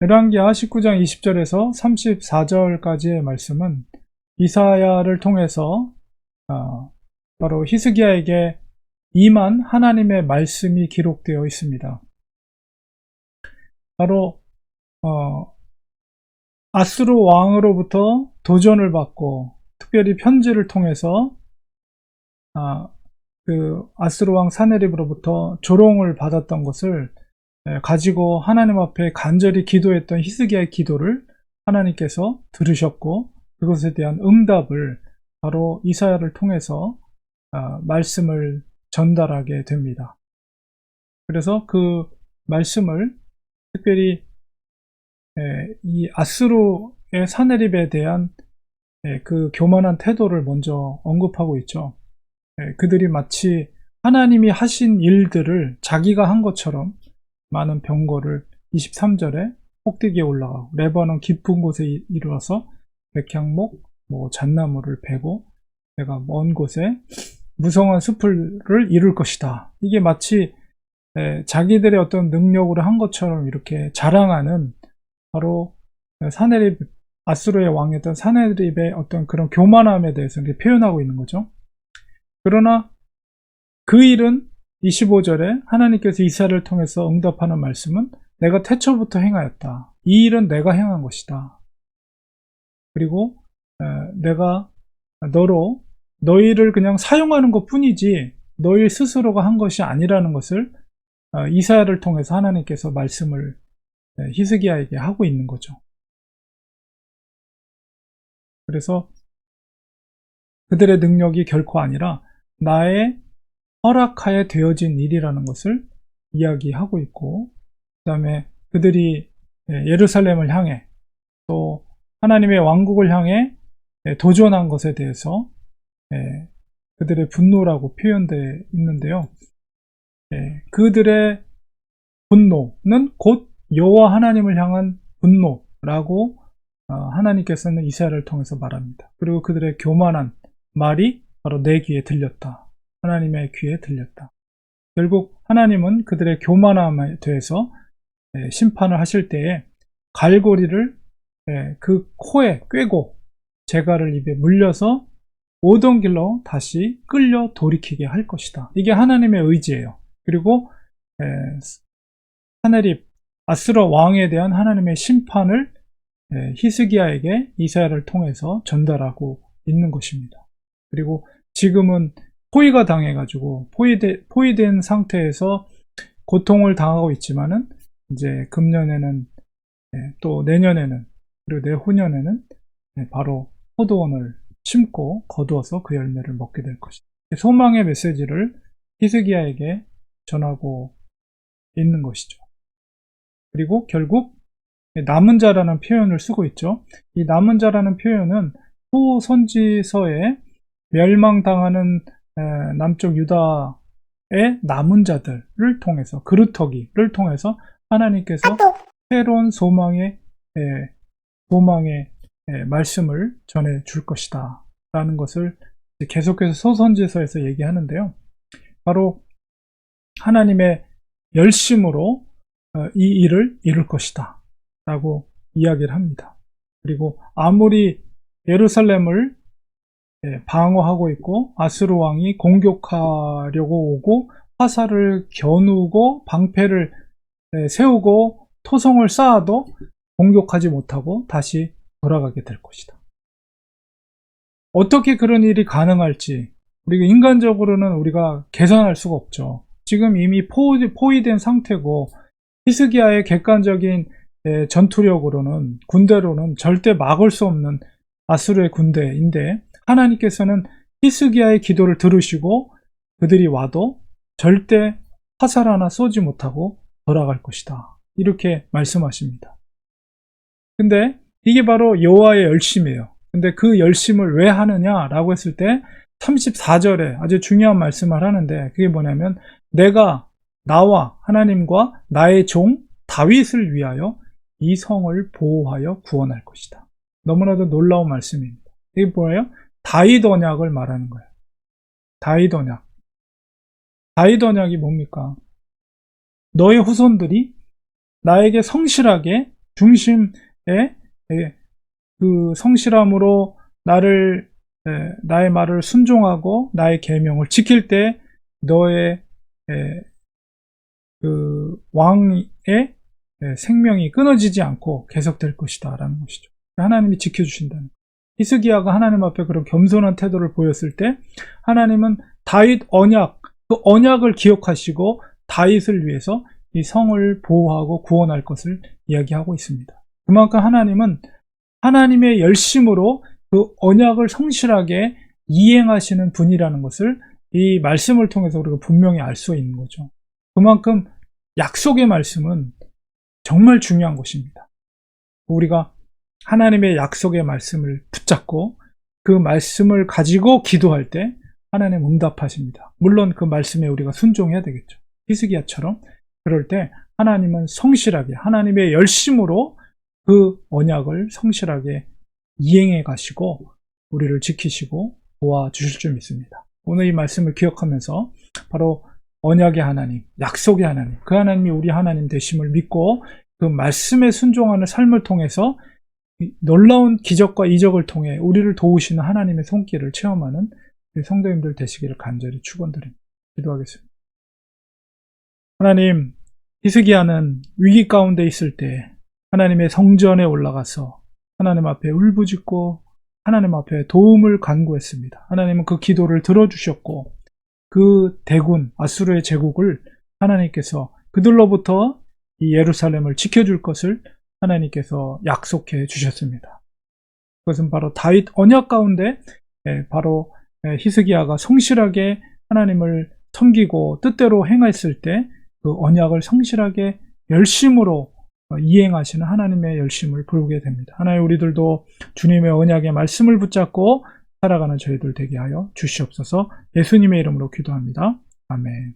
열왕기하 19장 20절에서 34절까지의 말씀은 이사야를 통해서 바로 히스기야에게 임한 하나님의 말씀이 기록되어 있습니다. 바로 아수르 왕으로부터 도전을 받고 특별히 편지를 통해서 그 아수르 왕 사네립으로부터 조롱을 받았던 것을 가지고 하나님 앞에 간절히 기도했던 히스기야의 기도를 하나님께서 들으셨고, 그것에 대한 응답을 바로 이사야를 통해서 말씀을 전달하게 됩니다. 그래서 그 말씀을 특별히 이 아수르의 사네립에 대한 그 교만한 태도를 먼저 언급하고 있죠. 그들이 마치 하나님이 하신 일들을 자기가 한 것처럼 많은 병거를 23절에 꼭대기에 올라가고 레바논 깊은 곳에 이르러서 백향목, 잣나무를 베고 내가 먼 곳에 무성한 숲을 이룰 것이다. 이게 마치 자기들의 어떤 능력으로 한 것처럼 이렇게 자랑하는 바로 사네립, 아수르의 왕이었던 사네립의 어떤 그런 교만함에 대해서 이렇게 표현하고 있는 거죠. 그러나 그 일은 25절에 하나님께서 이사야를 통해서 응답하는 말씀은 내가 태초부터 행하였다. 이 일은 내가 행한 것이다. 그리고 내가 너희를 그냥 사용하는 것 뿐이지 너희 스스로가 한 것이 아니라는 것을 이사야를 통해서 하나님께서 말씀을 히스기야에게 하고 있는 거죠. 그래서 그들의 능력이 결코 아니라 나의 허락하에 되어진 일이라는 것을 이야기하고 있고, 그 다음에 그들이 예루살렘을 향해 또 하나님의 왕국을 향해 도전한 것에 대해서 그들의 분노라고 표현되어 있는데요. 그들의 분노는 곧 여호와 하나님을 향한 분노라고 하나님께서는 이사야를 통해서 말합니다. 그리고 그들의 교만한 말이 바로 내 귀에 들렸다. 하나님의 귀에 들렸다. 결국 하나님은 그들의 교만함에 대해서 심판을 하실 때에 갈고리를 그 코에 꿰고 재갈을 입에 물려서 오던 길로 다시 끌려 돌이키게 할 것이다. 이게 하나님의 의지예요. 그리고 사네립 아수르 왕에 대한 하나님의 심판을 히스기야에게 이사야를 통해서 전달하고 있는 것입니다. 그리고 지금은 포위가 당해가지고 포위된 상태에서 고통을 당하고 있지만은 이제 금년에는 또 내년에는 그리고 내후년에는 바로 포도원을 심고 거두어서 그 열매를 먹게 될 것이다. 소망의 메시지를 히스기야에게 전하고 있는 것이죠. 그리고 결국 남은 자라는 표현을 쓰고 있죠. 이 남은 자라는 표현은 후선지서에 멸망당하는 남쪽 유다의 남은 자들을 통해서 그루터기를 통해서 하나님께서 새로운 소망의 말씀을 전해 줄 것이다 라는 것을 계속해서 소선지서에서 얘기하는데요. 바로 하나님의 열심으로 이 일을 이룰 것이다 라고 이야기를 합니다. 그리고 아무리 예루살렘을 방어하고 있고 아수르 왕이 공격하려고 오고 화살을 겨누고 방패를 세우고 토성을 쌓아도 공격하지 못하고 다시 돌아가게 될 것이다. 어떻게 그런 일이 가능할지 우리가 인간적으로는 우리가 계산할 수가 없죠. 지금 이미 포위된 상태고 히스기야의 객관적인 전투력으로는 군대로는 절대 막을 수 없는 아수르의 군대인데 하나님께서는 히스기야의 기도를 들으시고 그들이 와도 절대 화살 하나 쏘지 못하고 돌아갈 것이다. 이렇게 말씀하십니다. 근데 이게 바로 여호와의 열심이에요. 근데 그 열심을 왜 하느냐라고 했을 때 34절에 아주 중요한 말씀을 하는데 그게 뭐냐면 내가 나와 하나님과 나의 종 다윗을 위하여 이 성을 보호하여 구원할 것이다. 너무나도 놀라운 말씀입니다. 이게 뭐예요? 다윗 언약을 말하는 거예요. 다윗 언약. 다윗 언약이 뭡니까? 너의 후손들이 나에게 성실하게 중심에 그 성실함으로 나의 말을 순종하고 나의 계명을 지킬 때 너의 그 왕의 생명이 끊어지지 않고 계속될 것이다 라는 것이죠. 하나님이 지켜주신다는. 히스기야가 하나님 앞에 그런 겸손한 태도를 보였을 때 하나님은 다윗 언약, 그 언약을 기억하시고 다윗을 위해서 이 성을 보호하고 구원할 것을 이야기하고 있습니다. 그만큼 하나님은 하나님의 열심으로 그 언약을 성실하게 이행하시는 분이라는 것을 이 말씀을 통해서 우리가 분명히 알 수 있는 거죠. 그만큼 약속의 말씀은 정말 중요한 것입니다. 우리가 하나님의 약속의 말씀을 붙잡고 그 말씀을 가지고 기도할 때 하나님 응답하십니다. 물론 그 말씀에 우리가 순종해야 되겠죠. 히스기야처럼. 그럴 때 하나님은 성실하게 하나님의 열심으로 그 언약을 성실하게 이행해 가시고 우리를 지키시고 도와주실 줄 믿습니다. 오늘 이 말씀을 기억하면서 바로 언약의 하나님, 약속의 하나님, 그 하나님이 우리 하나님 되심을 믿고 그 말씀에 순종하는 삶을 통해서 놀라운 기적과 이적을 통해 우리를 도우시는 하나님의 손길을 체험하는 성도님들 되시기를 간절히 축원드립니다. 기도하겠습니다. 하나님, 히스기야는 위기 가운데 있을 때 하나님의 성전에 올라가서 하나님 앞에 울부짖고 하나님 앞에 도움을 간구했습니다. 하나님은 그 기도를 들어주셨고 그 대군 아수르의 제국을 하나님께서 그들로부터 이 예루살렘을 지켜줄 것을 하나님께서 약속해 주셨습니다. 그것은 바로 다윗 언약 가운데 바로 히스기야가 성실하게 하나님을 섬기고 뜻대로 행했을 때 그 언약을 성실하게 열심으로 이행하시는 하나님의 열심을 부르게 됩니다. 하나님, 우리들도 주님의 언약의 말씀을 붙잡고 살아가는 저희들 되게 하여 주시옵소서. 예수님의 이름으로 기도합니다. 아멘.